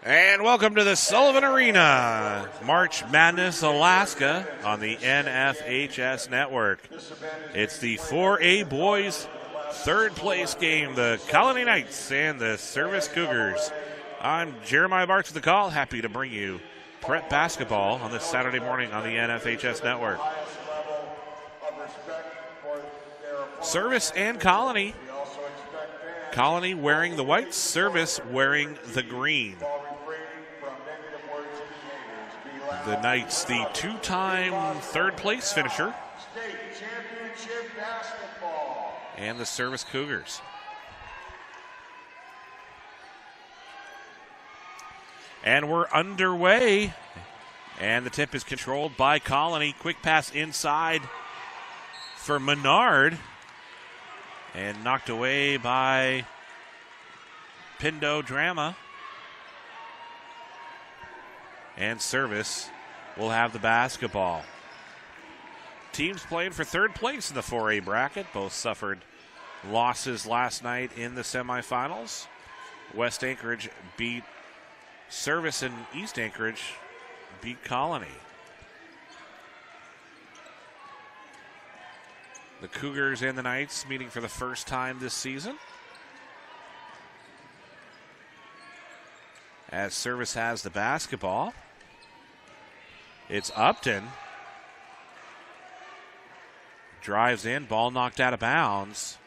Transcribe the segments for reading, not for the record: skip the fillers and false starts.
And welcome to the Sullivan Arena, March Madness, Alaska, on the NFHS Network. It's the 4A boys third place game, the Colony Knights and the Service Cougars. I'm Jeremiah Barks with the call, happy to bring you prep basketball on this Saturday morning on the NFHS Network. Service and Colony. Colony wearing the white, Service wearing the green. The Knights, the two-time third place finisher. And the Service Cougars. And we're underway. And the tip is controlled by Colony. Quick pass inside for Menard. And knocked away by Pindo Drama. And Service will have the basketball. Teams playing for third place in the 4A bracket. Both suffered losses last night in the semifinals. West Anchorage beat Service, and East Anchorage beat Colony. The Cougars and the Knights meeting for the first time this season, as Service has the basketball. It's Upton. Drives in, ball knocked out of bounds.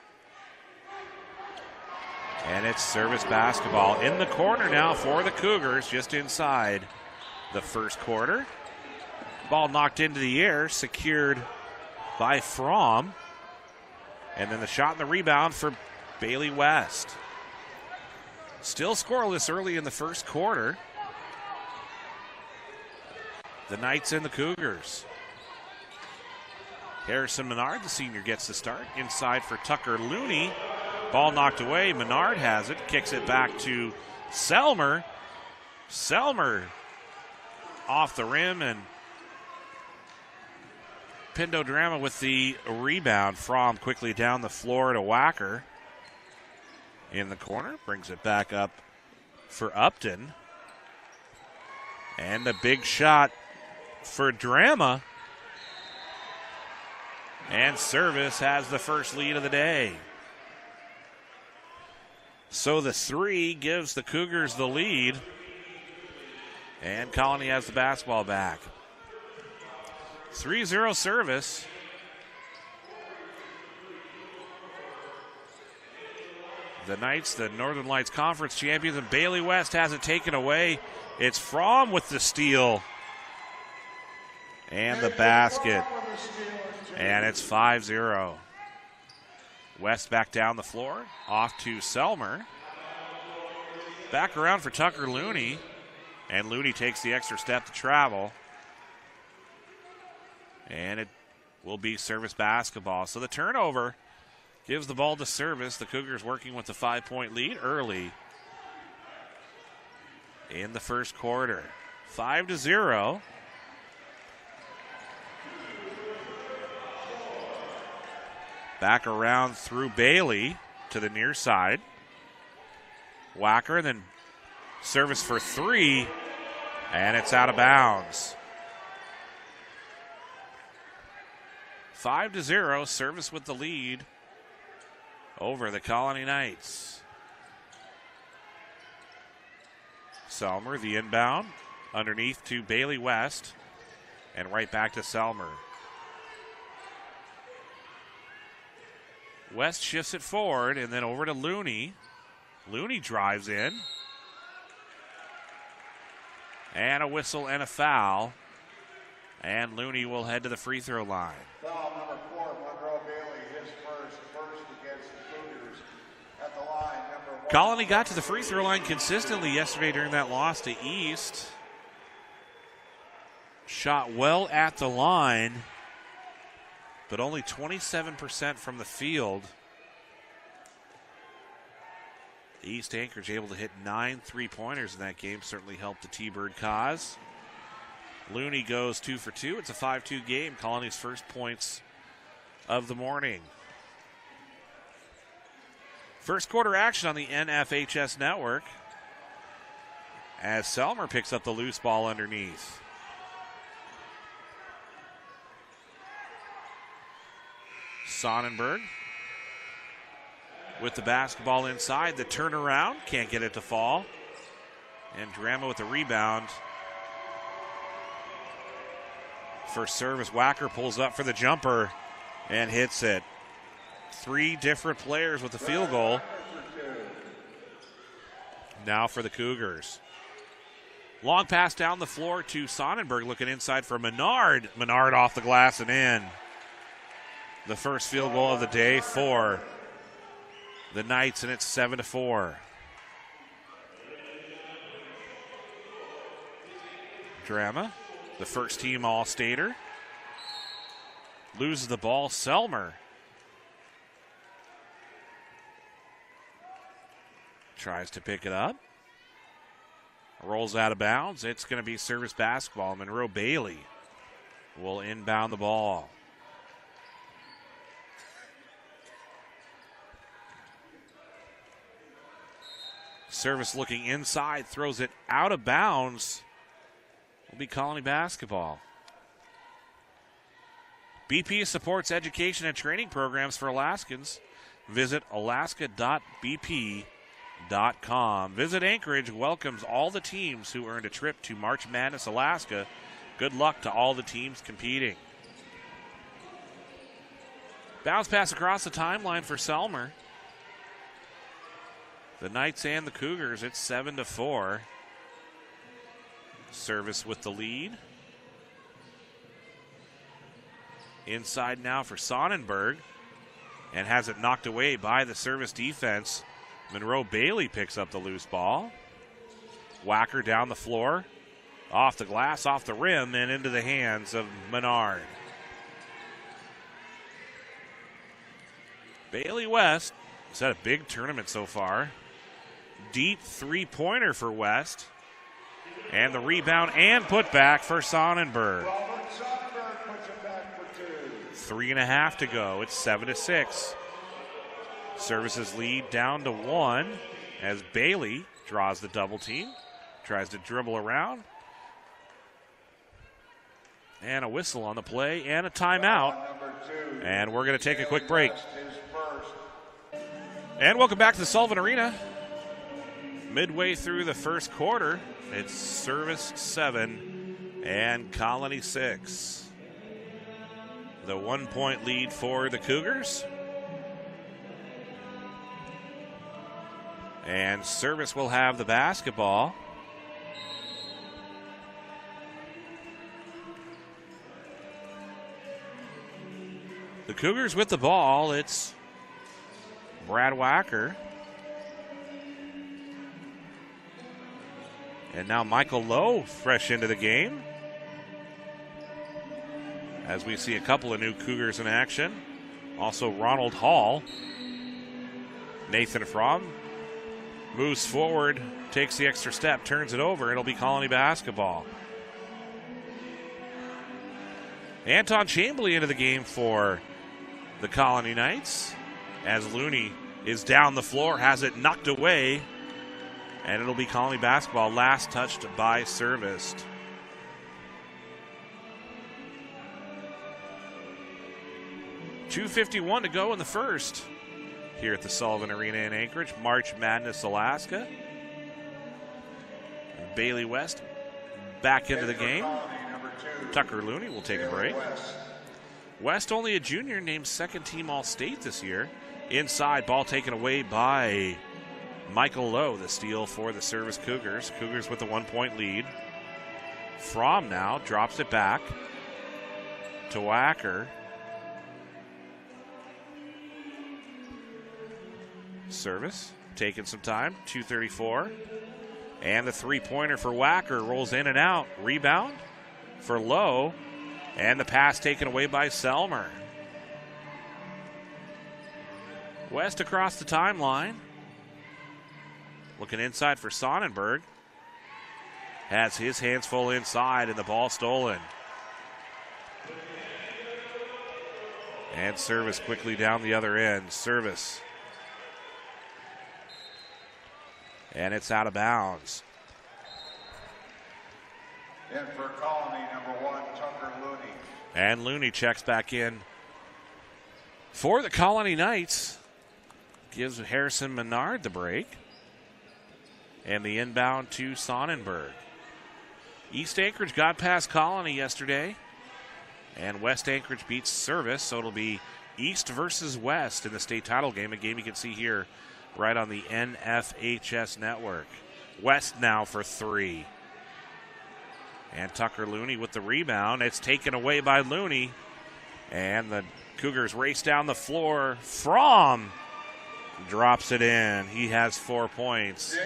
And it's Service basketball in the corner now for the Cougars, just inside the first quarter. Ball knocked into the air, secured by Fromm. And then the shot and the rebound for Bailey West. Still scoreless early in the first quarter. The Knights and the Cougars. Harrison Menard, the senior, gets the start. Inside for Tucker Looney. Ball knocked away. Menard has it. Kicks it back to Selmer. Selmer off the rim, and Pindo Drama with the rebound. Fromm quickly down the floor to Wacker. In the corner, brings it back up for Upton. And a big shot for Drama. And Service has the first lead of the day. So the three gives the Cougars the lead. And Colony has the basketball back. 3-0 Service. The Knights, the Northern Lights Conference champions, and Bailey West has it taken away. It's Fromm with the steal. And the basket. And it's 5-0. West back down the floor. Off to Selmer. Back around for Tucker Looney. And Looney takes the extra step to travel. And it will be Service basketball. So the turnover gives the ball to Service. The Cougars working with the 5-point lead early in the first quarter. 5-0. Back around through Bailey to the near side. Wacker, then Service for three, and it's out of bounds. 5-0, Service with the lead over the Colony Knights. Selmer, the inbound, underneath to Bailey West, and right back to Selmer. West shifts it forward, and then over to Looney. Looney drives in. And a whistle and a foul. And Looney will head to the free throw line. Foul number 4, Monroe Bailey, his first against the Cougars at the line. Number 1. Colony got to the free throw line consistently yesterday during that loss to East. Shot well at the line, but only 27% from the field. East Anchorage able to hit 9 3-pointers in that game. Certainly helped the T-Bird cause. Looney goes 2 for 2. It's a 5-2 game. Colony's first points of the morning. First quarter action on the NFHS network. as Selmer picks up the loose ball underneath. Sonnenberg with the basketball inside. The turnaround, can't get it to fall. And Drama with the rebound. First service, Wacker pulls up for the jumper and hits it. 3 different players with the field goal. Now for the Cougars. Long pass down the floor to Sonnenberg, looking inside for Menard. Menard off the glass and in. The first field goal of the day for the Knights, and it's 7-4. Drama, the first team All-Stater, loses the ball. Selmer tries to pick it up. Rolls out of bounds. It's going to be service basketball. Monroe Bailey will inbound the ball. Service looking inside, throws it out of bounds. Will be Colony basketball. BP supports education and training programs for Alaskans. Visit alaska.bp.com. Visit Anchorage welcomes all the teams who earned a trip to March Madness, Alaska. Good luck to all the teams competing. Bounce pass across the timeline for Selmer. The Knights and the Cougars, it's 7-4. Service with the lead. Inside now for Sonnenberg. And has it knocked away by the service defense. Monroe Bailey picks up the loose ball. Wacker down the floor. Off the glass, off the rim, and into the hands of Menard. Bailey West has had a big tournament so far. Deep three-pointer for West. And the rebound and putback for Sonnenberg. 3.5 to go. It's 7-6. Services lead down to 1 as Bailey draws the double team. Tries to dribble around. And a whistle on the play and a timeout. And we're going to take a quick break. And welcome back to the Sullivan Arena. Midway through the first quarter, it's Service 7 and Colony 6. The 1-point lead for the Cougars. And Service will have the basketball. The Cougars with the ball, it's Brad Wacker. And now Michael Lowe fresh into the game. As we see a couple of new Cougars in action. Also Ronald Hall. Nathan Fromm moves forward, takes the extra step, turns it over. It'll be Colony basketball. Anton Chambly into the game for the Colony Knights. As Looney is down the floor, has it knocked away. And it'll be Colony basketball, last touched by Service. .251 to go in the first here at the Sullivan Arena in Anchorage. March Madness, Alaska. And Bailey West back into the game. Tucker Looney will take a break. West, only a junior, named second team All-State this year. Inside, ball taken away by Michael Lowe, the steal for the Service Cougars. Cougars with a 1-point lead. Fromm now drops it back to Wacker. Service taking some time, 2:34. And the three-pointer for Wacker rolls in and out. Rebound for Lowe. And the pass taken away by Selmer. West across the timeline. Looking inside for Sonnenberg. Has his hands full inside and the ball stolen. And Service quickly down the other end. Service. And it's out of bounds. And for Colony, number 1, Tucker Looney. And Looney checks back in for the Colony Knights. Gives Harrison Menard the break. And the inbound to Sonnenberg. East Anchorage got past Colony yesterday. And West Anchorage beats Service, so it'll be East versus West in the state title game, a game you can see here right on the NFHS network. West now for 3. And Tucker Looney with the rebound. It's taken away by Looney. And the Cougars race down the floor. Fromm drops it in. He has 4 points.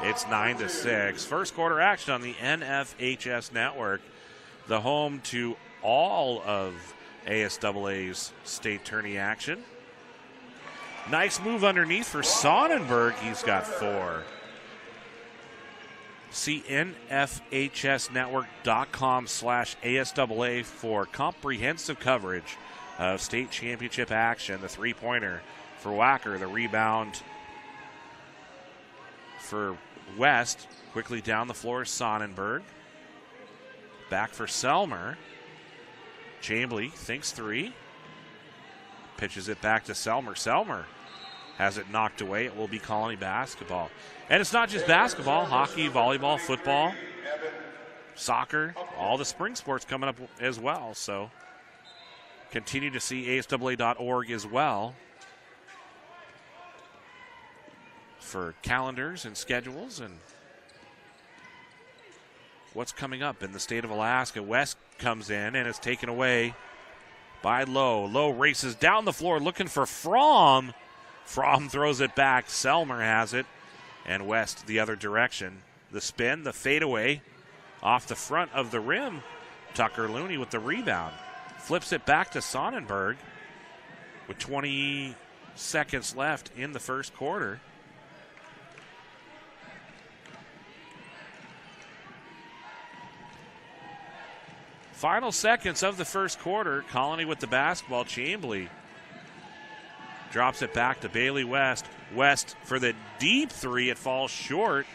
It's 9-6. First quarter action on the NFHS network. The home to all of ASAA's state tourney action. Nice move underneath for Sonnenberg. He's got 4. See nfhsnetwork.com/ASAA for comprehensive coverage of state championship action. The three-pointer for Wacker. The rebound for West. Quickly down the floor, Sonnenberg. Back for Selmer. Chambly thinks 3. Pitches it back to Selmer. Selmer has it knocked away. It will be Colony basketball. And it's not just basketball, hockey, volleyball, football, soccer, all the spring sports coming up as well. So continue to see ASAA.org as well for calendars and schedules and what's coming up in the state of Alaska. West comes in and is taken away by Lowe. Lowe races down the floor looking for Fromm. Fromm throws it back. Selmer has it. And West the other direction. The spin, the fadeaway off the front of the rim. Tucker Looney with the rebound. Flips it back to Sonnenberg with 20 seconds left in the first quarter. Final seconds of the first quarter. Colony with the basketball. Chambly drops it back to Bailey West. West for the deep 3. It falls short.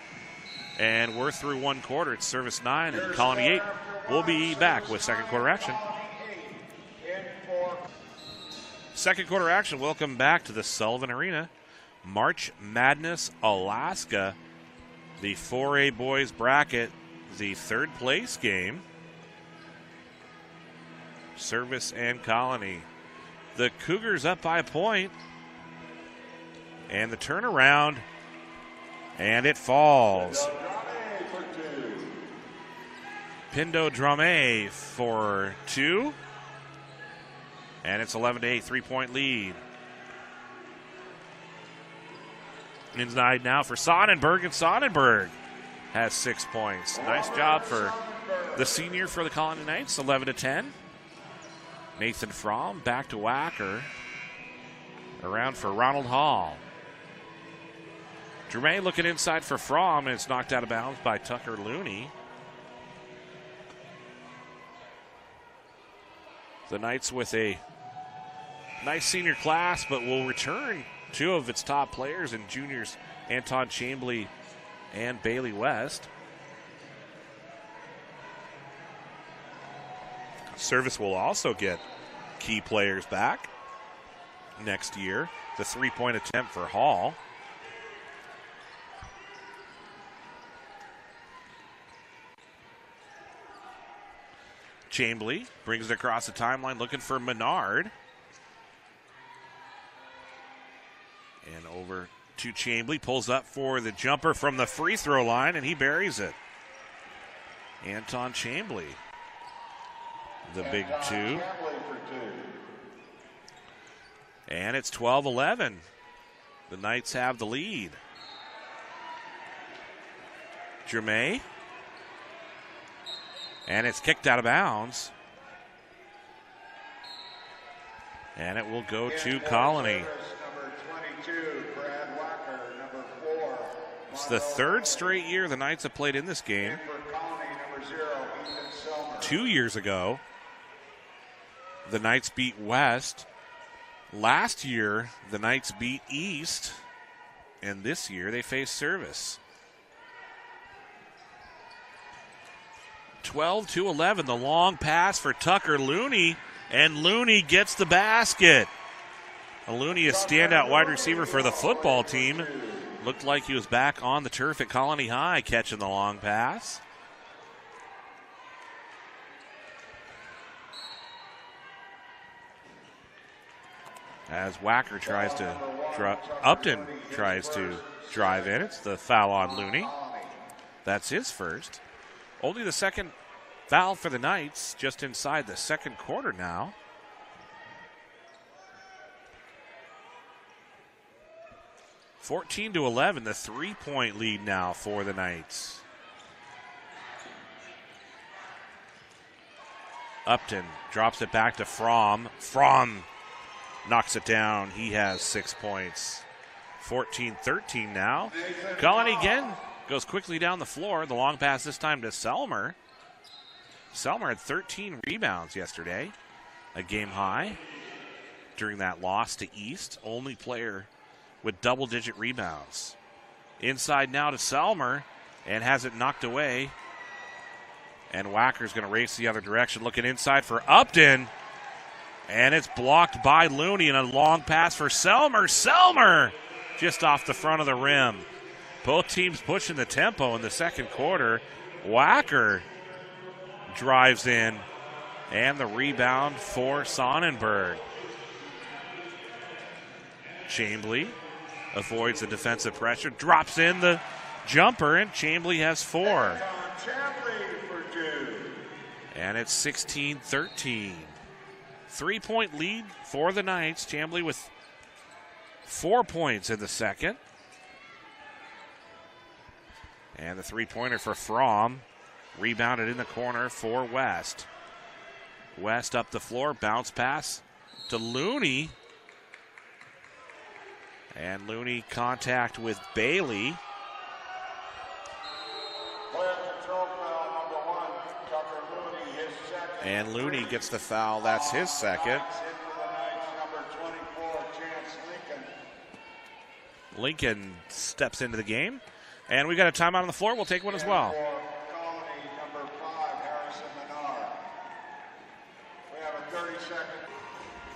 And we're through one quarter. It's service 9 and Colony 8. We'll be back with second quarter action. Second quarter action. Welcome back to the Sullivan Arena. March Madness Alaska. The 4A boys bracket. The third place game. Service and Colony. The Cougars up by a point. And the turnaround. And it falls. Pindo Drame for 2. And it's 11-8, 3-point lead. Inside now for Sonnenberg, and Sonnenberg has 6 points. Nice job for the senior for the Colony Knights, 11-10. Nathan Fromm back to Wacker. Around for Ronald Hall. Drame looking inside for Fromm, and it's knocked out of bounds by Tucker Looney. The Knights with a nice senior class, but will return 2 of its top players in juniors, Anton Chambly and Bailey West. Service will also get key players back next year. The 3-point attempt for Hall. Chambly brings it across the timeline looking for Menard. And over to Chambly. Pulls up for the jumper from the free throw line, and he buries it. Anton Chambly. The big 2. And it's 12-11. The Knights have the lead. Drame. And it's kicked out of bounds. And it will go to Colony. It's the third straight year the Knights have played in this game. 2 years ago, the Knights beat West. Last year, the Knights beat East. And this year, they face Service. 12-11. The long pass for Tucker Looney, and Looney gets the basket. Looney, a standout wide receiver for the football team. Looked like he was back on the turf at Colony High catching the long pass. As Wacker tries to Upton tries to drive in. It's the foul on Looney. That's his first. Only the second foul for the Knights, just inside the second quarter now. (14-11), the 3-point lead now for the Knights. Upton drops it back to Fromm. Fromm knocks it down. He has 6 points. 14-13 now. Colony again goes quickly down the floor. The long pass this time to Selmer. Selmer had 13 rebounds yesterday, a game high during that loss to East. Only player with double-digit rebounds. Inside now to Selmer, and has it knocked away. And Wacker's going to race the other direction, looking inside for Upton. And it's blocked by Looney, and a long pass for Selmer. Selmer just off the front of the rim. Both teams pushing the tempo in the second quarter. Wacker drives in, and the rebound for Sonnenberg. Chambly avoids the defensive pressure, drops in the jumper, and Chambly has 4. And it's 16-13. 3-point lead for the Knights. Chambly with 4 points in the second. And the three-pointer for Fromm. Rebounded in the corner for West. West up the floor, bounce pass to Looney. And Looney contact with Bailey. And Looney gets the foul. That's his second. Lincoln steps into the game. And we got a timeout on the floor. We'll take one as well.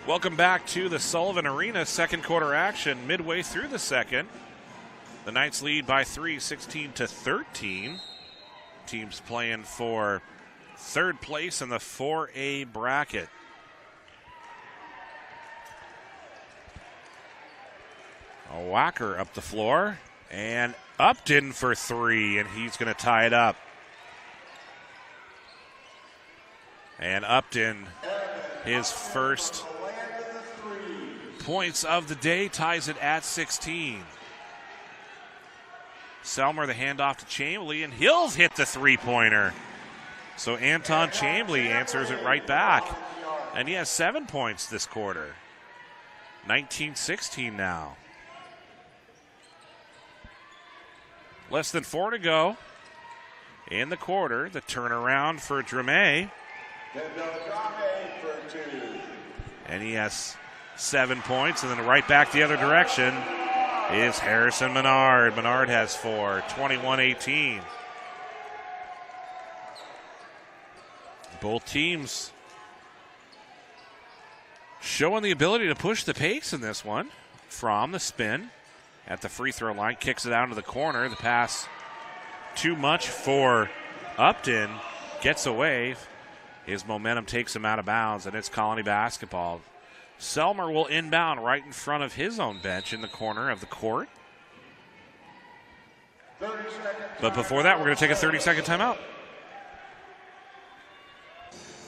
Welcome back to the Sullivan Arena. Second quarter action midway through the second. The Knights lead by 3, 16-13. Teams playing for third place in the 4A bracket. A Wacker up the floor, and Upton for 3, and he's going to tie it up. And Upton, his first points of the day, ties it at 16. Selmer the handoff to Chambly, and he'll hit the three-pointer. So Anton Chambly answers it right back. And he has 7 points this quarter. 19-16 now. Less than 4 to go in the quarter. The turnaround for Dramé. And he has 7 points. And then right back the other direction is Harrison Menard. Menard has 4, 21-18. Both teams showing the ability to push the pace in this one. From the spin at the free throw line, kicks it out into the corner. The pass too much for Upton. Gets away. His momentum takes him out of bounds, and it's Colony basketball. Selmer will inbound right in front of his own bench in the corner of the court. But before that, we're going to take a 30-second timeout.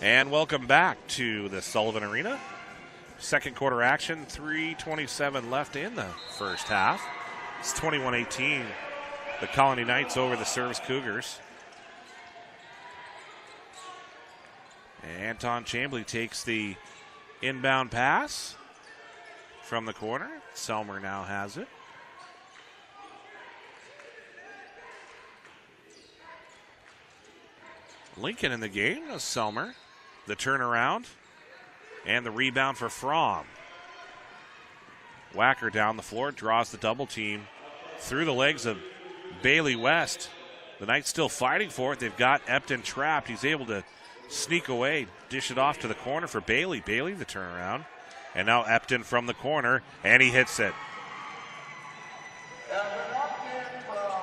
And welcome back to the Sullivan Arena. Second quarter action, 3:27 left in the first half. It's 21-18. The Colony Knights over the Service Cougars. And Anton Chambly takes the inbound pass from the corner. Selmer now has it. Lincoln in the game. Selmer. The turnaround and the rebound for Fromm. Wacker down the floor, draws the double team through the legs of Bailey West. The Knights still fighting for it. They've got Epton trapped. He's able to sneak away, dish it off to the corner for Bailey. Bailey the turnaround. And now Epton from the corner, and he hits it.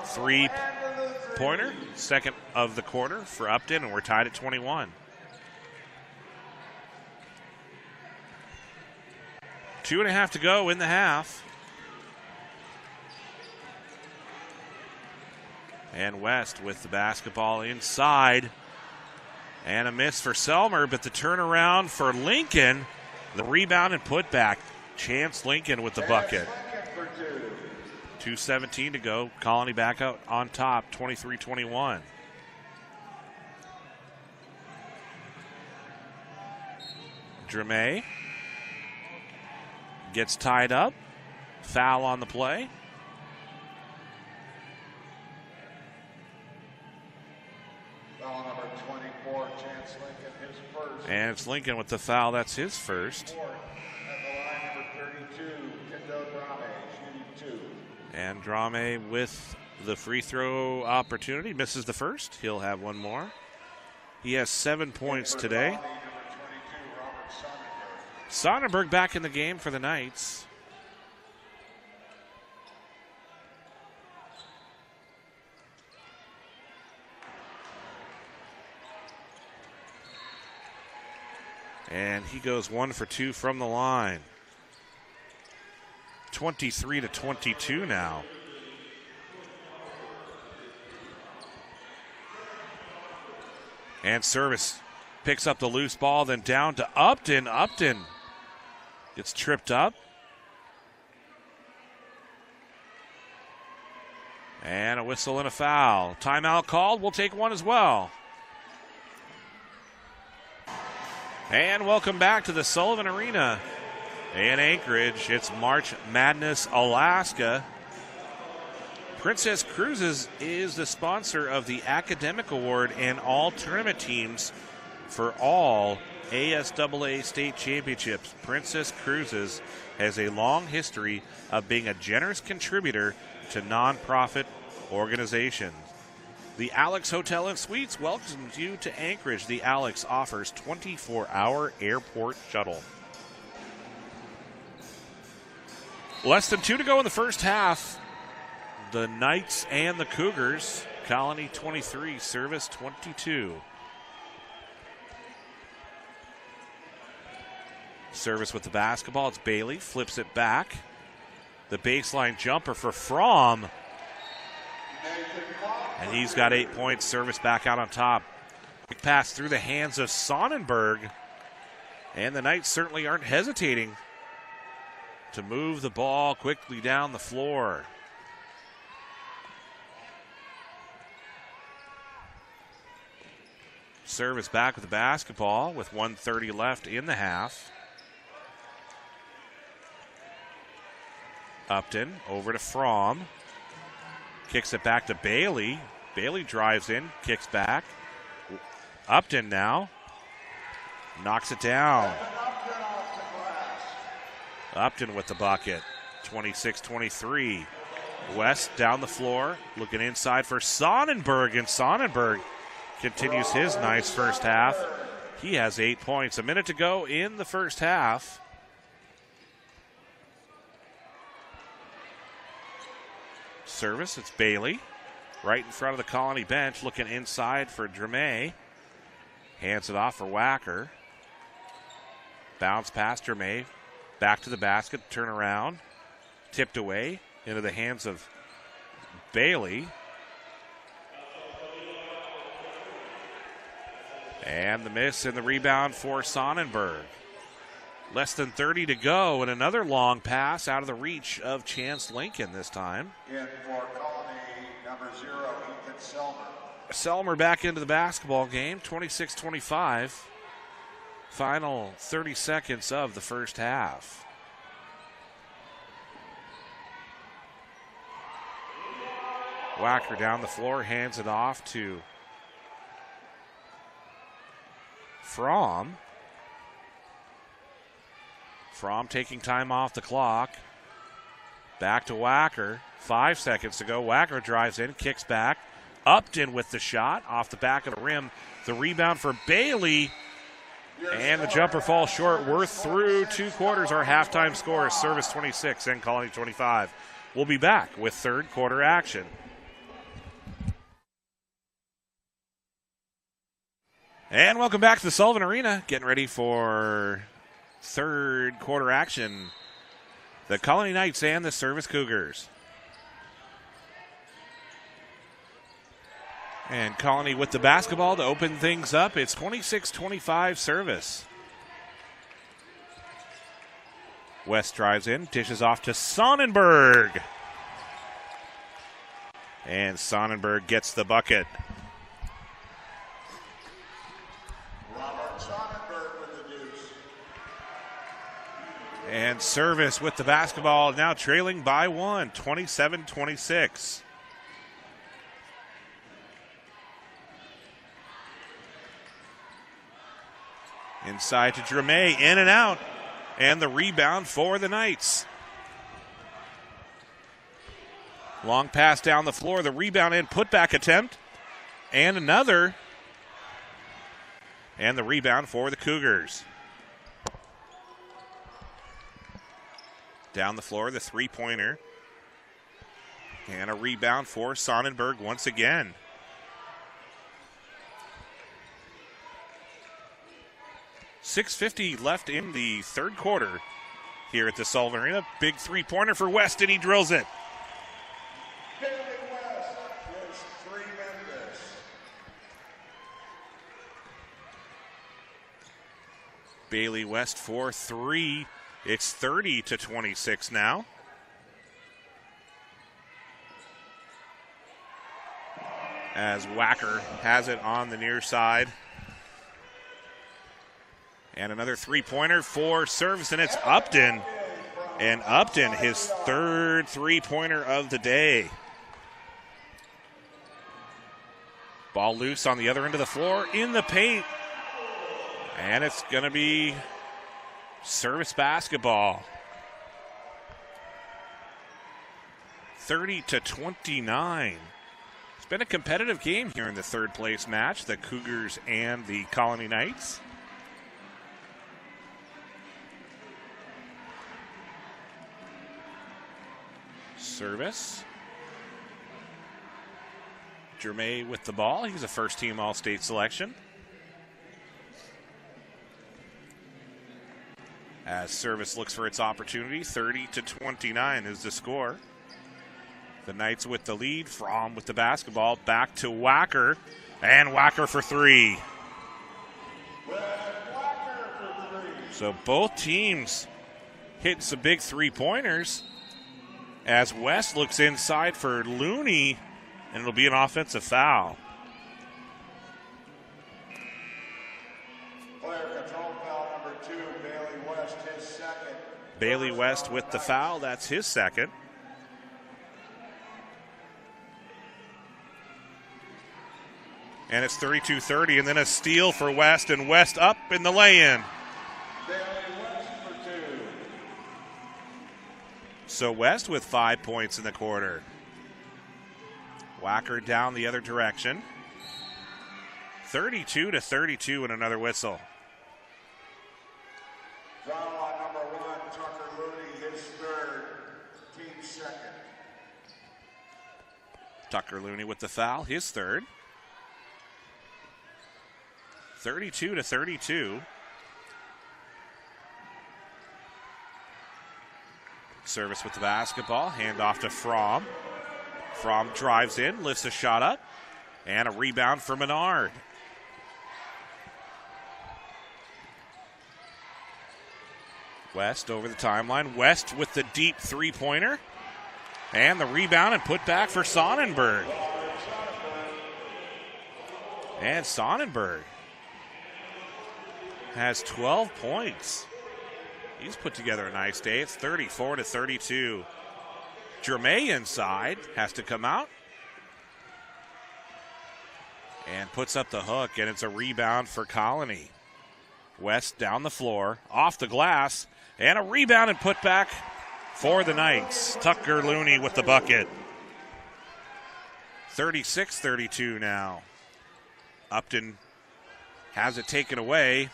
3-pointer, second of the quarter for Upton, and we're tied at 21. 2.5 to go in the half. And West with the basketball inside. And a miss for Selmer, but the turnaround for Lincoln. The rebound and putback. Chance Lincoln with the bucket. 2:17 to go. Colony back out on top, 23-21. Dramé gets tied up. Foul on the play. Foul number 24, Chance Lincoln, his first. And it's Lincoln with the foul. That's his first. At the line, number 32, Kendo Drame, shooting 2. And Drame with the free throw opportunity. Misses the first. He'll have one more. He has 7 points today. Number 22, Robert Sonnenberg. Sonnenberg back in the game for the Knights. And he goes 1 for 2 from the line. 23-22 now. And Service picks up the loose ball, then down to Upton. Upton gets tripped up. And a whistle and a foul. Timeout called. We'll take one as well. And welcome back to the Sullivan Arena in Anchorage. It's March Madness, Alaska. Princess Cruises is the sponsor of the Academic Award and all tournament teams for all ASAA state championships. Princess Cruises has a long history of being a generous contributor to nonprofit organizations. The Alex Hotel and Suites welcomes you to Anchorage. The Alex offers 24-hour airport shuttle. Less than 2 to go in the first half. The Knights and the Cougars. Colony 23, Service 22. Service with the basketball. It's Bailey. Flips it back. The baseline jumper for Fromm. And he's got 8 points. Service back out on top. Quick pass through the hands of Sonnenberg. And the Knights certainly aren't hesitating to move the ball quickly down the floor. Service back with the basketball with 1:30 left in the half. Upton over to Fromm. Kicks it back to Bailey. Bailey drives in, kicks back. Upton now. Knocks it down. Upton with the bucket. 26-23. West down the floor. Looking inside for Sonnenberg. And Sonnenberg continues his nice first half. He has 8 points. A minute to go in the first half. Service, it's Bailey. Right in front of the Colony bench, looking inside for Dramé. Hands it off for Wacker. Bounce past Dramé. Back to the basket, turn around. Tipped away into the hands of Bailey. And the miss and the rebound for Sonnenberg. Less than 30 to go, and another long pass out of the reach of Chance Lincoln this time. In for Colony, number 0, Ethan Selmer. Selmer back into the basketball game, 26-25. Final 30 seconds of the first half. Wacker down the floor, hands it off to Fromm. Fromm taking time off the clock. Back to Wacker. 5 seconds to go. Wacker drives in, kicks back. Upton with the shot off the back of the rim. The rebound for Bailey. And the jumper falls short. We're through 2 quarters. Our halftime score is Service 26 and Colony 25. We'll be back with third quarter action. And welcome back to the Sullivan Arena. Getting ready for third quarter action. The Colony Knights and the Service Cougars. And Colony with the basketball to open things up. It's 26-25 Service. West drives in, dishes off to Sonnenberg. And Sonnenberg gets the bucket. Robert Sonnenberg with the deuce. And Service with the basketball, now trailing by 1, 27-26. Inside to Dramé, in and out. And the rebound for the Knights. Long pass down the floor, the rebound and putback attempt. And another. And the rebound for the Cougars. Down the floor, the three-pointer. And a rebound for Sonnenberg once again. .650 left in the third quarter here at the Sullivan Arena. Big three-pointer for West, and he drills it. Bailey West is tremendous. Bailey West for 3. It's 30-26 now. As Wacker has it on the near side. And another three-pointer for Service, and it's Upton. And Upton, his third three-pointer of the day. Ball loose on the other end of the floor, in the paint. And it's going to be Service basketball. 30-29. It's been a competitive game here in the third place match, the Cougars and the Colony Knights. Service. Dramé with the ball. He's a first-team All-State selection. As Service looks for its opportunity, 30-29 is the score. The Knights with the lead. Fromm with the basketball. Back to Wacker. And Wacker for 3. So both teams hitting some big three-pointers. As West looks inside for Looney, and it'll be an offensive foul. Player control foul number 2, Bailey West, his second. Bailey West with the foul, that's his second. And it's 32-30, and then a steal for West, and West up in the lay-in. So West with 5 points in the quarter. Wacker down the other direction. 32-32 and another whistle. Foul on number 1, Tucker Looney, his third, team second. Tucker Looney with the foul, his third. 32-32. Service with the basketball, hand off to Fromm. Fromm drives in, lifts a shot up, and a rebound for Menard. West over the timeline. West with the deep three-pointer, and the rebound and put back for Sonnenberg. And Sonnenberg has 12 points. He's put together a nice day. It's 34-32. Dramé inside has to come out and puts up the hook, and it's a rebound for Colony. West down the floor, off the glass, and a rebound and put back for the Knights. Tucker Looney with the bucket. 36-32 now. Upton has it taken away,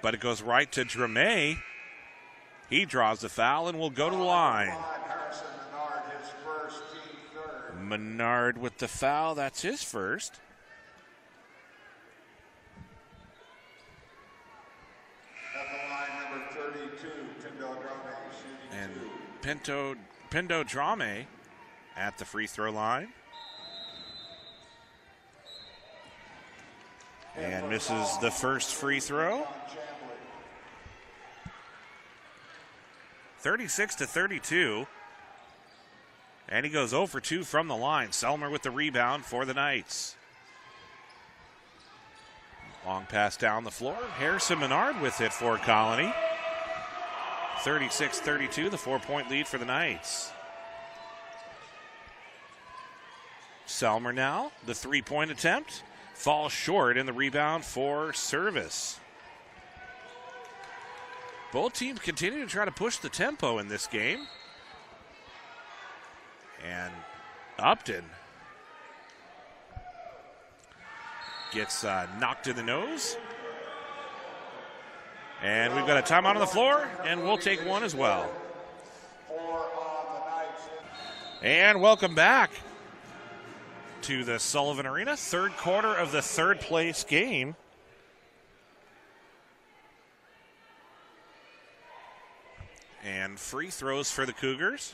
but it goes right to Dramé. He draws the foul and will go to the line. Menard with the foul. That's his first. At the line, number 32, Pindo Drame, shooting And two. Pindo Drame at the free throw line. And misses the first free throw. 36-32. And he goes 0 for 2 from the line. Selmer with the rebound for the Knights. Long pass down the floor. Harrison Menard with it for Colony. 36-32, the 4-point lead for the Knights. Selmer now, the 3-point attempt. Falls short in the rebound for Service. Both teams continue to try to push the tempo in this game. And Upton gets knocked in the nose. And we've got a timeout on the floor, and we'll take one as well. And welcome back to the Sullivan Arena, third quarter of the third place game. And free throws for the Cougars.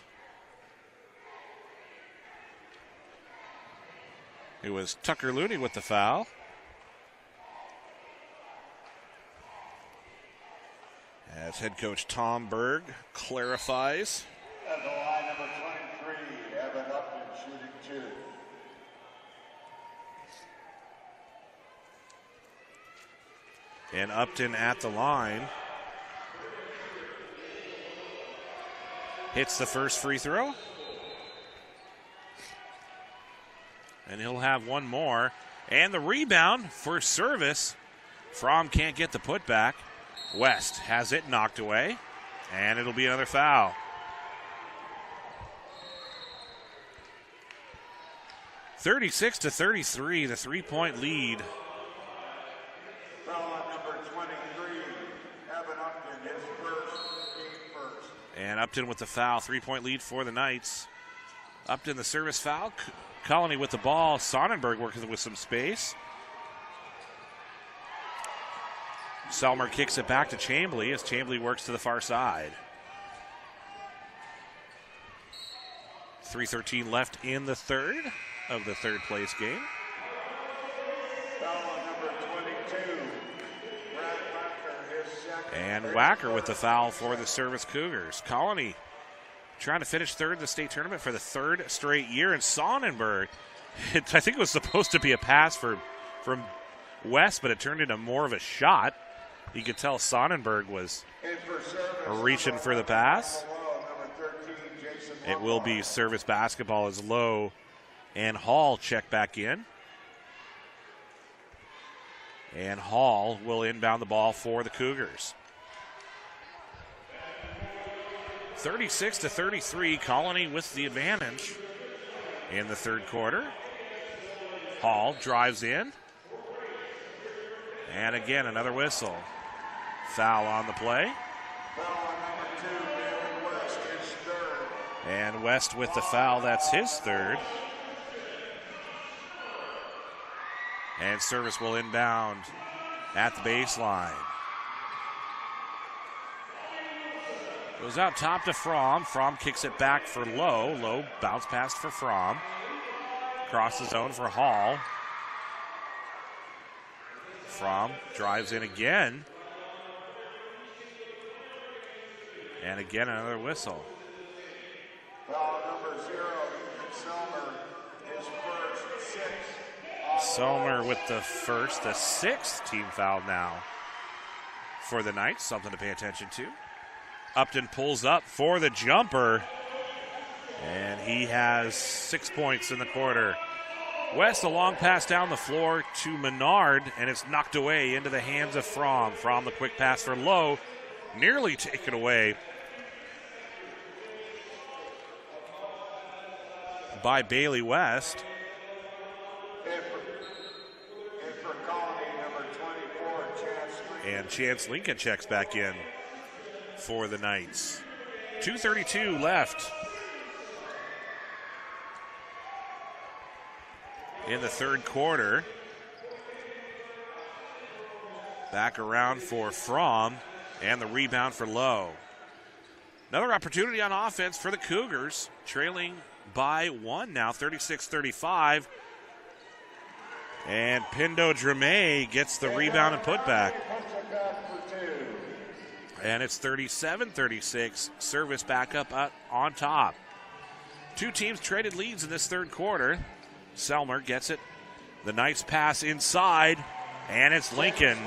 It was Tucker Looney with the foul. As head coach Tom Berg clarifies. At the line, number 23, Evan Upton, shooting two. And Upton at the line. Hits the first free throw. And he'll have one more. And the rebound for Service. Fromm can't get the putback. West has it knocked away. And it'll be another foul. (36-33), the 3-point lead. Foul on number 23, Evan Upton, his first. And Upton with the foul, 3-point lead for the Knights. Upton the service foul. Colony with the ball. Sonnenberg working with some space. Selmer kicks it back to Chambly as Chambly works to the far side. 3:13 left in the third of the third place game. Foul on number 22, Brad Wacker, his second. And Wacker with the foul for the Service Cougars. Colony trying to finish third in the state tournament for the third straight year. And Sonnenberg, I think it was supposed to be a pass from West, but it turned into more of a shot. You could tell Sonnenberg was reaching for the pass. It will be Service basketball as Lowe and Hall check back in. And Hall will inbound the ball for the Cougars. 36-33, Colony with the advantage in the third quarter. Hall drives in. And again, another whistle. Foul on the play. Foul on number 2, David West, his third. And West with the foul, that's his third. And Service will inbound at the baseline. Goes out top to Fromm. Fromm kicks it back for Lowe. Lowe bounce pass for Fromm. Across the zone for Hall. Fromm drives in again. And again, another whistle. Foul number 0, Ethan Selmer, his first, 6. Selmer with the first, the sixth team foul now for the Knights. Something to pay attention to. Upton pulls up for the jumper. And he has 6 points in the quarter. West, a long pass down the floor to Menard, and it's knocked away into the hands of Fromm. Fromm, the quick pass for Lowe, nearly taken away by Bailey West. And Chance Lincoln checks back in for the Knights. 2:32 left in the third quarter. Back around for Fromm, and the rebound for Lowe. Another opportunity on offense for the Cougars, trailing by one now, 36-35. And Pindo Dramé gets the rebound and putback. And it's 37-36, service back up on top. Two teams traded leads in this third quarter. Selmer gets it. The Knights pass inside, and it's Lincoln.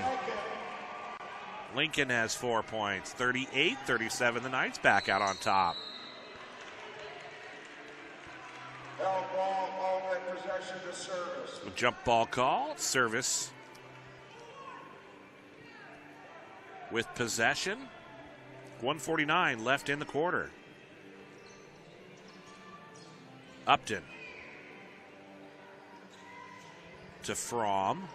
Lincoln has 4 points, 38-37. The Knights back out on top. Jump ball call, service with possession. 1:49 left in the quarter. Upton to Fromm.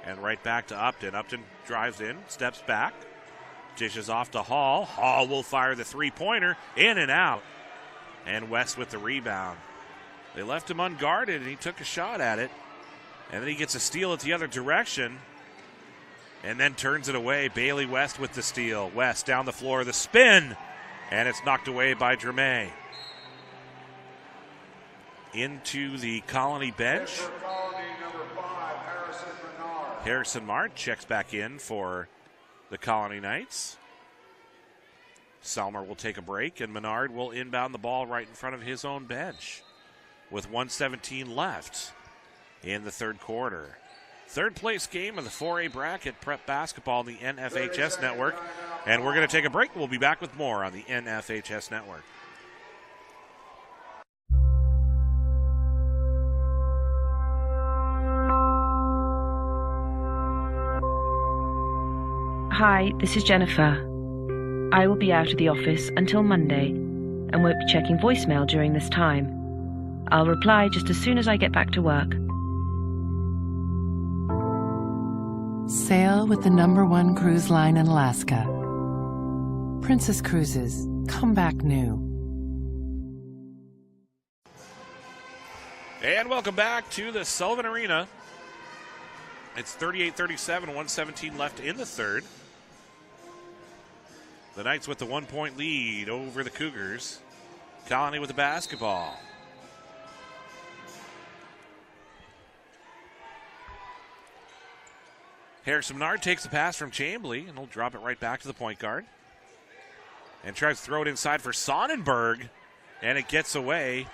And right back to Upton. Upton drives in, steps back, dishes off to Hall. Hall will fire the three-pointer, in and out. And West with the rebound. They left him unguarded, and he took a shot at it. And then he gets a steal at the other direction, and then turns it away. Bailey West with the steal. West down the floor, the spin, and it's knocked away by Dramé. Into the Colony bench. Harrison Mart checks back in for the Colony Knights. Selmer will take a break, and Menard will inbound the ball right in front of his own bench with 1:17 left in the third quarter. Third place game of the 4A bracket prep basketball on the NFHS network. And we're going to take a break. We'll be back with more on the NFHS network. Hi, this is Jennifer. I will be out of the office until Monday and won't be checking voicemail during this time. I'll reply just as soon as I get back to work. Sail with the #1 cruise line in Alaska. Princess Cruises, come back new. And welcome back to the Sullivan Arena. It's 38-37, 1:17 left in the third. The Knights with the 1-point lead over the Cougars. Colony with the basketball. Harrison Menard takes the pass from Chambly, and he'll drop it right back to the point guard. And tries to throw it inside for Sonnenberg, and it gets away.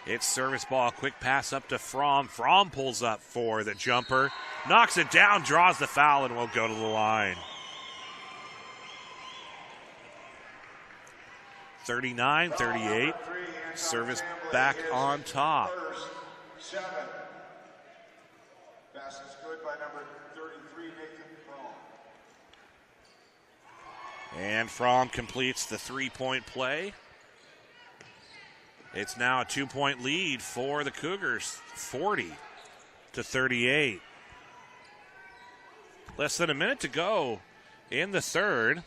It's service ball, quick pass up to Fromm. Fromm pulls up for the jumper, knocks it down, draws the foul, and will go to the line. 39-38, service back on top. Pass is good by number 33, Nathan Fromm. And Fromm completes the three-point play. It's now a 2-point lead for the Cougars, 40-38. Less than a minute to go in the third.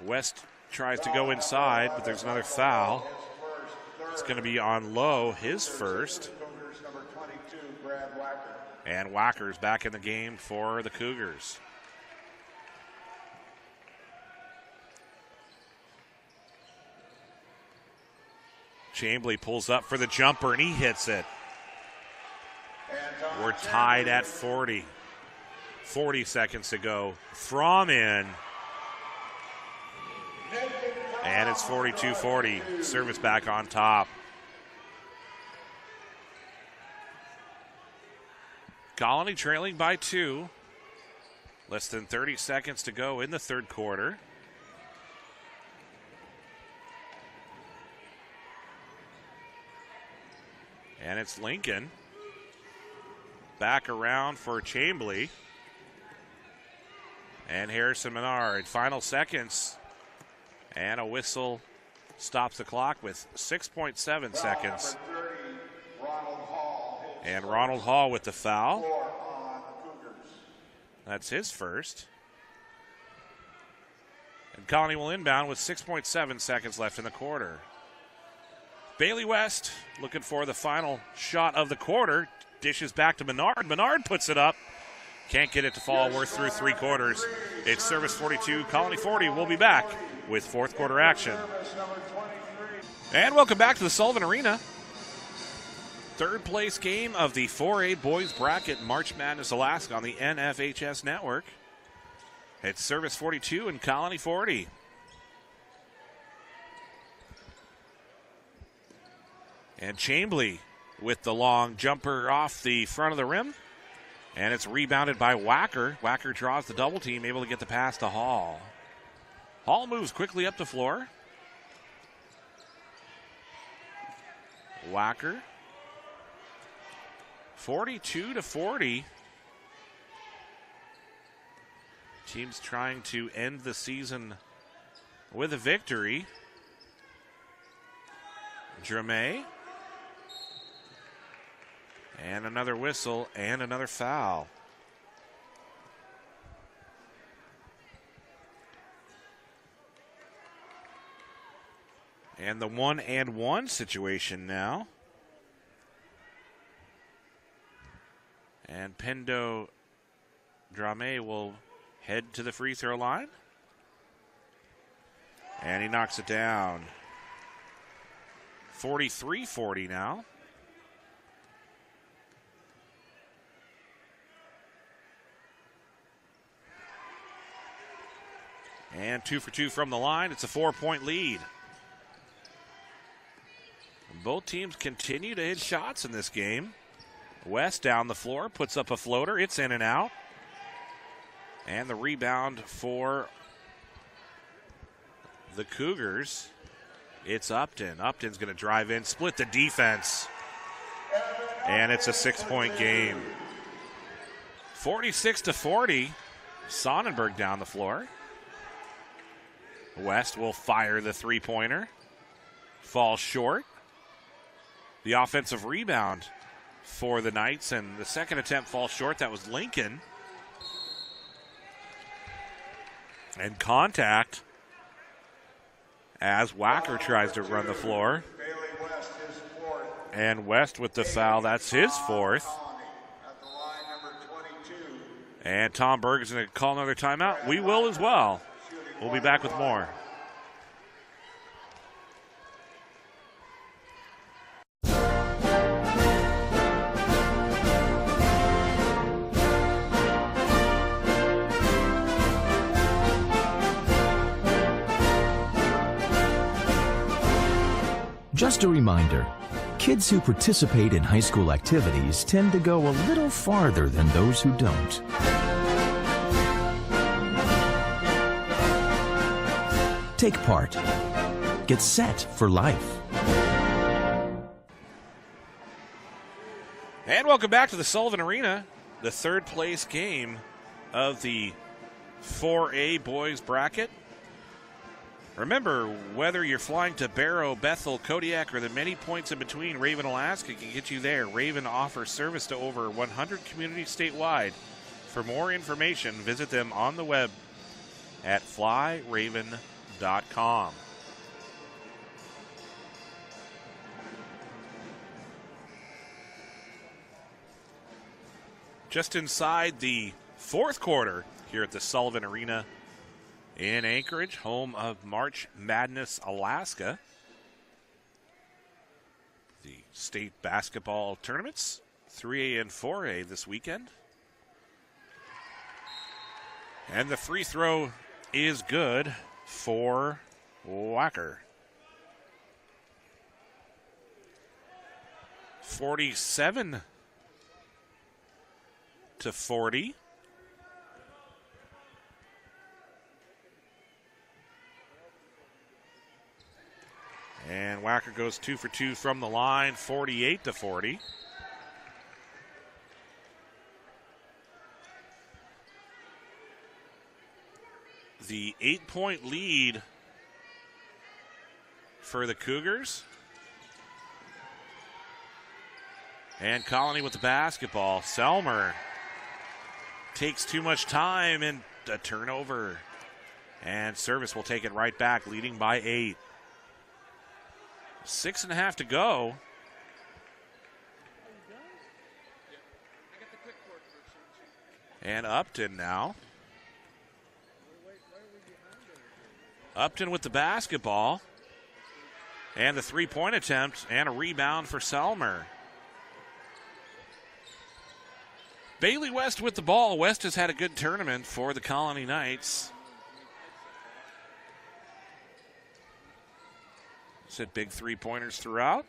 West tries to go inside, but there's another foul. It's going to be on Lowe, his first. And Wacker's back in the game for the Cougars. Chambly pulls up for the jumper, and he hits it. We're tied at 40. 40 seconds to go. Fromm in. And it's 42-40. Service back on top. Colony trailing by 2. Less than 30 seconds to go in the third quarter. And it's Lincoln. Back around for Chambly. And Harrison Menard. Final seconds. And a whistle stops the clock with 6.7 seconds. And Ronald Hall with the foul. That's his first. And Colony will inbound with 6.7 seconds left in the quarter. Bailey West looking for the final shot of the quarter. Dishes back to Menard. Menard puts it up. Can't get it to fall. We're through 3 quarters. It's service 42, Colony 40. We'll be back with fourth quarter action. And welcome back to the Sullivan Arena. Third place game of the 4A Boys Bracket March Madness Alaska on the NFHS Network. It's service 42 and Colony 40. And Chambly with the long jumper off the front of the rim. And it's rebounded by Wacker. Wacker draws the double team, able to get the pass to Hall. Hall moves quickly up the floor. Wacker. 42-40. Teams trying to end the season with a victory. Dramé. And another whistle and another foul. And the 1-and-1 situation now. And Pendo Dramé will head to the free throw line. And he knocks it down. 43-40 now. And 2 for 2 from the line. It's a 4-point lead. Both teams continue to hit shots in this game. West down the floor, puts up a floater. It's in and out. And the rebound for the Cougars. It's Upton. Upton's going to drive in, split the defense. And it's a 6-point game. 46-40. Sonnenberg down the floor. West will fire the three-pointer. Falls short. The offensive rebound for the Knights, and the second attempt falls short. That was Lincoln. And contact as Wacker tries to run the floor. And West with the foul. That's his fourth. And Tom Berg is going to call another timeout. We will as well. We'll be back with more. Just a reminder, kids who participate in high school activities tend to go a little farther than those who don't. Take part. Get set for life. And welcome back to the Sullivan Arena, the third place game of the 4A Boys Bracket. Remember, whether you're flying to Barrow, Bethel, Kodiak, or the many points in between, Raven, Alaska can get you there. Raven offers service to over 100 communities statewide. For more information, visit them on the web at flyraven.com. Just inside the fourth quarter here at the Sullivan Arena in Anchorage, home of March Madness Alaska. The state basketball tournaments, 3A and 4A this weekend. And the free throw is good for Wacker. 47-40. And Wacker goes 2 for 2 from the line, 48-40. The 8-point lead for the Cougars. And Colony with the basketball. Selmer takes too much time and a turnover. And service will take it right back, leading by 8. 6.5 to go. And Upton now. Upton with the basketball. And the three-point attempt and a rebound for Selmer. Bailey West with the ball. West has had a good tournament for the Colony Knights. Hit big three-pointers throughout.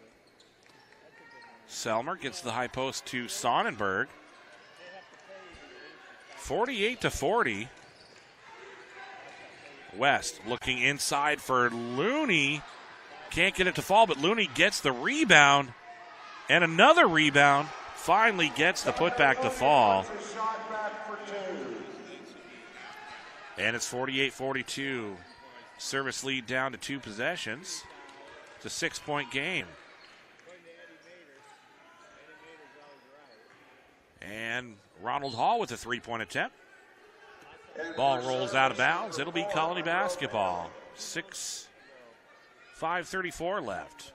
Selmer gets the high post to Sonnenberg. 48-40. West looking inside for Looney. Can't get it to fall, but Looney gets the rebound. And another rebound. Finally gets the putback to fall. And it's 48-42. Service lead down to 2 possessions. It's a 6-point game. And Ronald Hall with a 3-point attempt. Ball rolls out of bounds. It'll be Colony basketball. 5:34 left.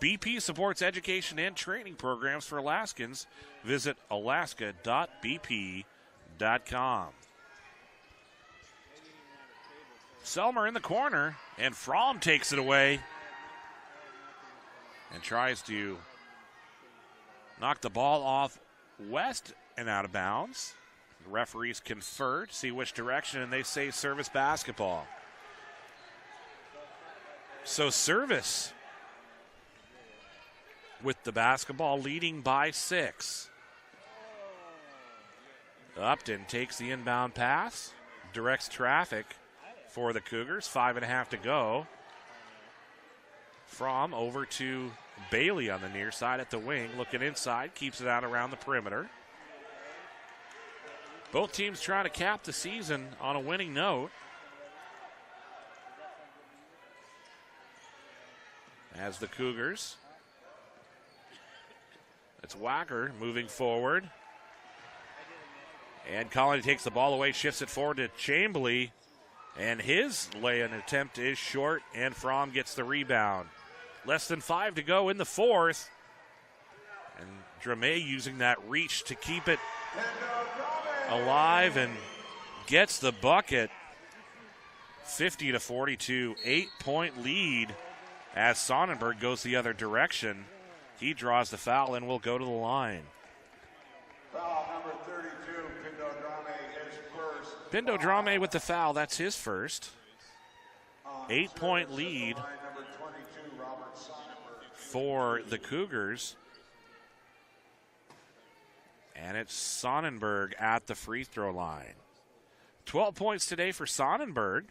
BP supports education and training programs for Alaskans. Visit alaska.bp.com. Selmer in the corner, and Fromm takes it away and tries to knock the ball off West and out of bounds. The referees confer to see which direction, and they say service basketball. So service with the basketball, leading by 6. Upton takes the inbound pass, directs traffic for the Cougars. 5.5 to go. Fromm over to Bailey on the near side at the wing, looking inside, keeps it out around the perimeter. Both teams trying to cap the season on a winning note. As the Cougars, it's Wacker moving forward. And Colony takes the ball away, shifts it forward to Chamberlain. And his lay-in attempt is short, and Fromm gets the rebound. Less than 5 to go in the fourth. And Dramé using that reach to keep it alive and gets the bucket. 50-42, 8-point lead as Sonnenberg goes the other direction. He draws the foul and will go to the line. Foul number 32, Pindo Drame, his first. Pindo Drame with the foul, that's his first. 8-point lead for the Cougars. And it's Sonnenberg at the free throw line. 12 points today for Sonnenberg.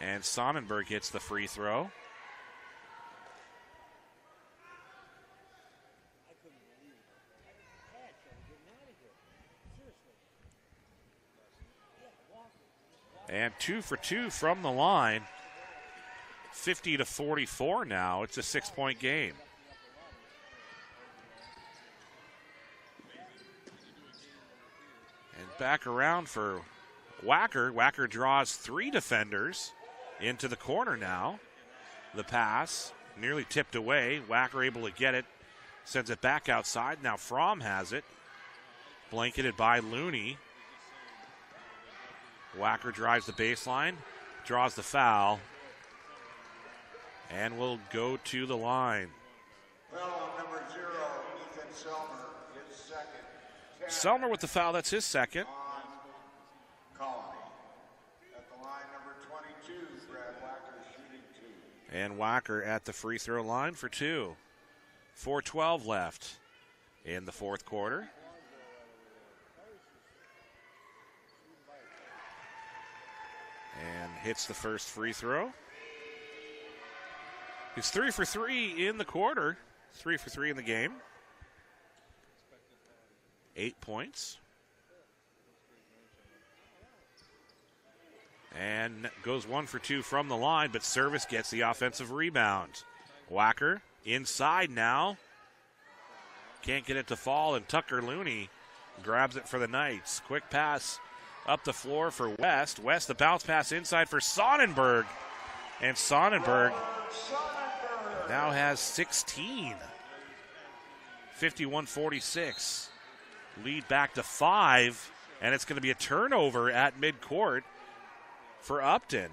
And Sonnenberg hits the free throw. And 2 for 2 from the line. 50-44 now. It's a 6-point game. And back around for Wacker. Wacker draws 3 defenders into the corner now. The pass nearly tipped away. Wacker able to get it. Sends it back outside. Now Fromm has it. Blanketed by Looney. Wacker drives the baseline. Draws the foul. And will go to the line. Foul number 0, Ethan Selmer, his second. Selmer with the foul, that's his second. On Colony. At the line, number 22, Brad Wacker shooting 2. And Wacker at the free throw line for 2. 4:12 left in the fourth quarter. And hits the first free throw. He's 3 for 3 in the quarter. 3 for 3 in the game. 8 points. And goes 1 for 2 from the line, but Service gets the offensive rebound. Wacker Inside now. Can't get it to fall, and Tucker Looney grabs it for the Knights. Quick pass up the floor for West. West, the bounce pass inside for Sonnenberg. And Sonnenberg now has 16. 51-46. Lead back to 5, and it's going to be a turnover at midcourt for Upton.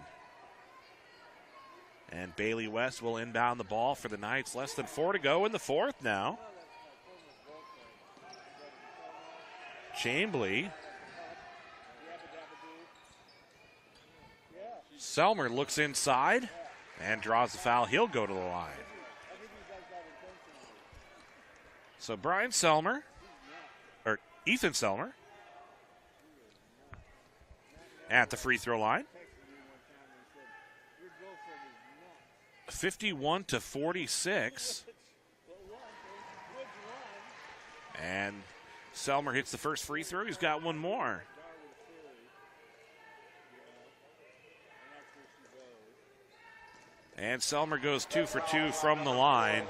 And Bailey West will inbound the ball for the Knights. Less than 4 to go in the fourth now. Chambly. Selmer looks inside and draws the foul. He'll go to the line. So Brian Selmer, or Ethan Selmer, at the free throw line. 51-46. And Selmer hits the first free throw. He's got one more. And Selmer goes 2 for 2 from the line.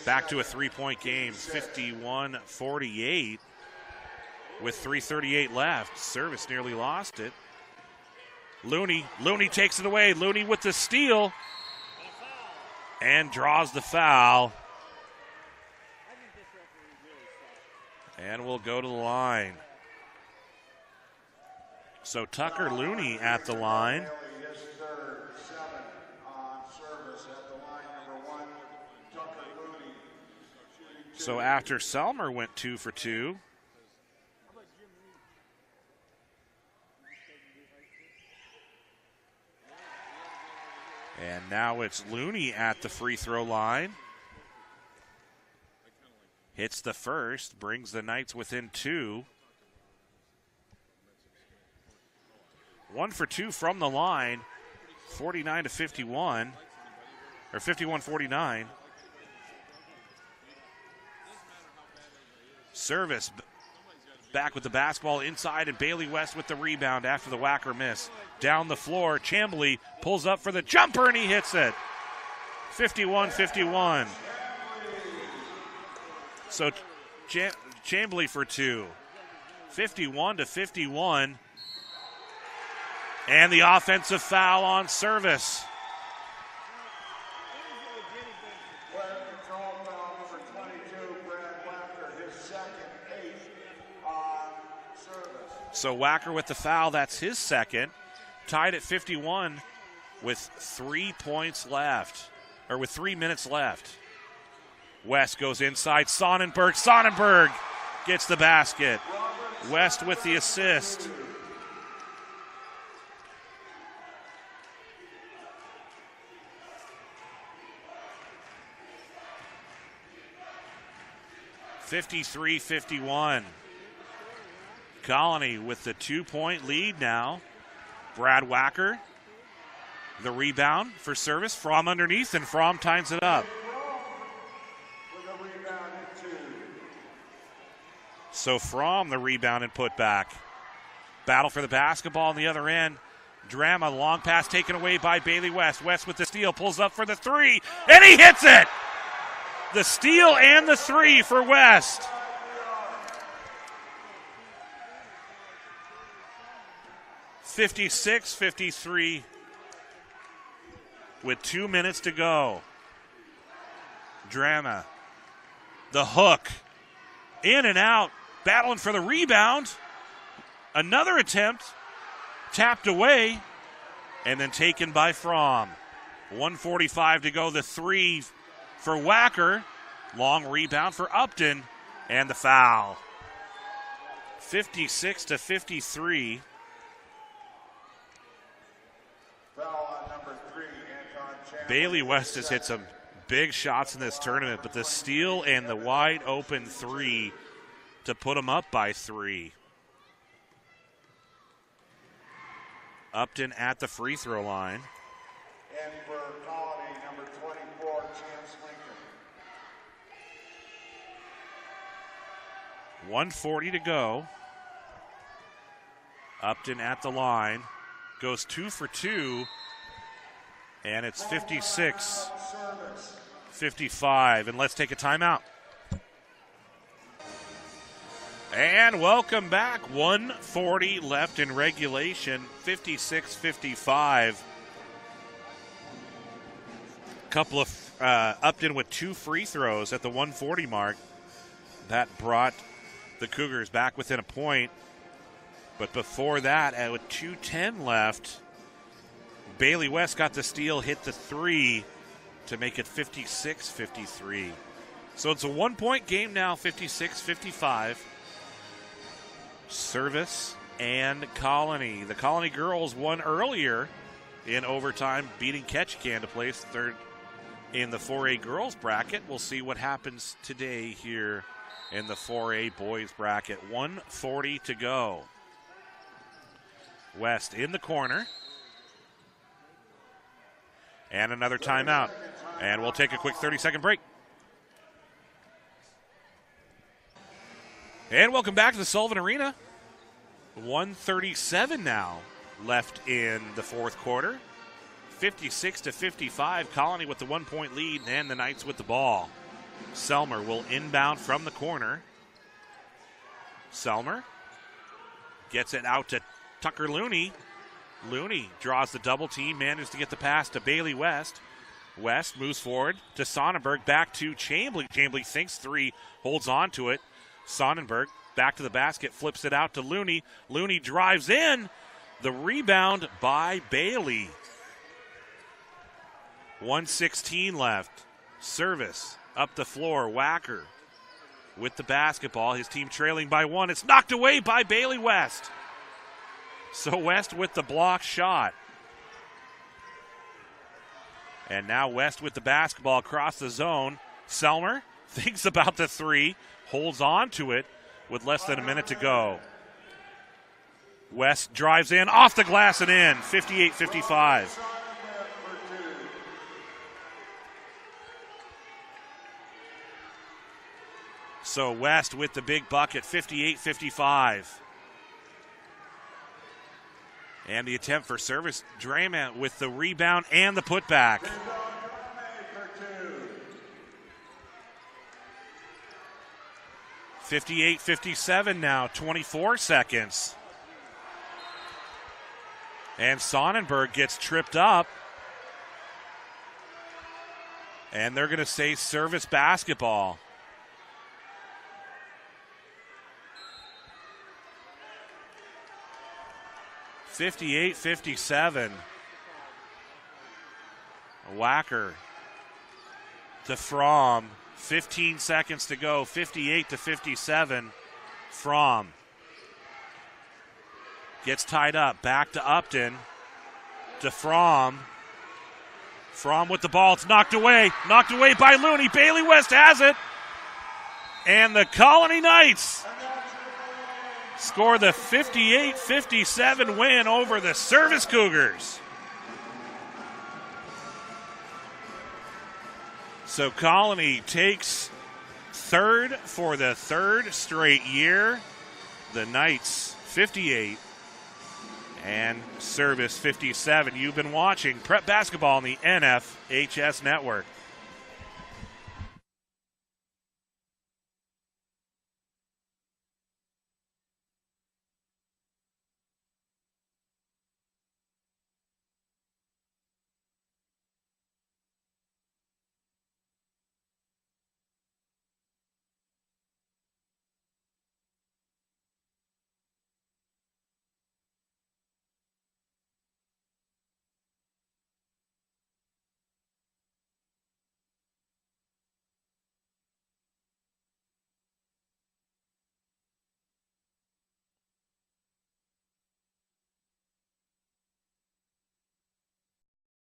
Back to a 3-point game, 51-48 with 3:38 left. Service nearly lost it. Looney takes it away. Looney with the steal and draws the foul. And we'll go to the line. So Tucker Looney at the line. So after Selmer went 2 for 2. And now it's Looney at the free throw line. Hits the first, brings the Knights within 2. 1 for 2 from the line, 49-51, or 51-49. Service back with the basketball inside, and Bailey West with the rebound after the whacker miss. Down the floor, Chambly pulls up for the jumper, and he hits it. 51-51. So Chambly for 2. 51-51. And the offensive foul on Service. So Wacker with the foul, that's his second. Tied at 51 with 3 points left, or with 3 minutes left. West goes inside, Sonnenberg. Sonnenberg gets the basket. West with the assist. (53-51). Colony with the 2-point lead now. Brad Wacker, the rebound for Service. From underneath, and From ties it up. So From the rebound and put back. Battle for the basketball on the other end. Drama, long pass taken away by Bailey West. West with the steal, pulls up for the 3, and he hits it! The steal and the 3 for West. (56-53) with 2 minutes to go. Drama, the hook, in and out, battling for the rebound. Another attempt, tapped away, and then taken by From. 1:45 to go, the 3 for Wacker. Long rebound for Upton, and the foul. 56-53. Bailey West has hit some big shots in this tournament, but the steal and the wide open 3 to put them up by 3. Upton at the free throw line. And for Colony, number 24, Chance Lincoln. 1:40 to go. Upton at the line. Goes 2 for 2. And it's 56 55. And let's take a timeout. And welcome back. 1:40 left in regulation, 56-55. Couple of Upton with 2 free throws at the 1:40 mark. That brought the Cougars back within a point. But before that, with 2:10 left, Bailey West got the steal, hit the 3 to make it 56-53. So it's a 1-point game now, 56-55. Service and Colony. The Colony girls won earlier in overtime, beating Ketchikan to place third in the 4A girls bracket. We'll see what happens today here in the 4A boys bracket. 1:40 to go. West in the corner. And another timeout. And we'll take a quick 30-second break. And welcome back to the Sullivan Arena. 1:37 now left in the fourth quarter. 56-55. Colony with the 1-point lead, and the Knights with the ball. Selmer will inbound from the corner. Selmer gets it out to Tucker Looney. Looney draws the double team, manages to get the pass to Bailey West. West moves forward to Sonnenberg, back to Chambly. Chambly thinks 3, holds on to it. Sonnenberg back to the basket, flips it out to Looney. Looney drives in. The rebound by Bailey. 1:16 left. Service up the floor. Wacker with the basketball. His team trailing by 1. It's knocked away by Bailey West. So West with the block shot. And now West with the basketball across the zone. Selmer thinks about the 3, holds on to it with less than a minute to go. West drives in, off the glass and in, 58-55. So West with the big bucket, 58-55. And the attempt for service. Drama with the rebound and the putback. 58-57 now, 24 seconds. And Sonnenberg gets tripped up. And they're going to say service basketball. (58-57). Wacker to Fromm. 15 seconds to go. 58-57. Fromm gets tied up. Back to Upton. To Fromm. Fromm with the ball. It's knocked away. Knocked away by Looney. Bailey West has it. And the Colony Knights score the 58-57 win over the Service Cougars. So Colony takes third for the third straight year. The Knights 58 and Service 57. You've been watching Prep Basketball on the NFHS Network.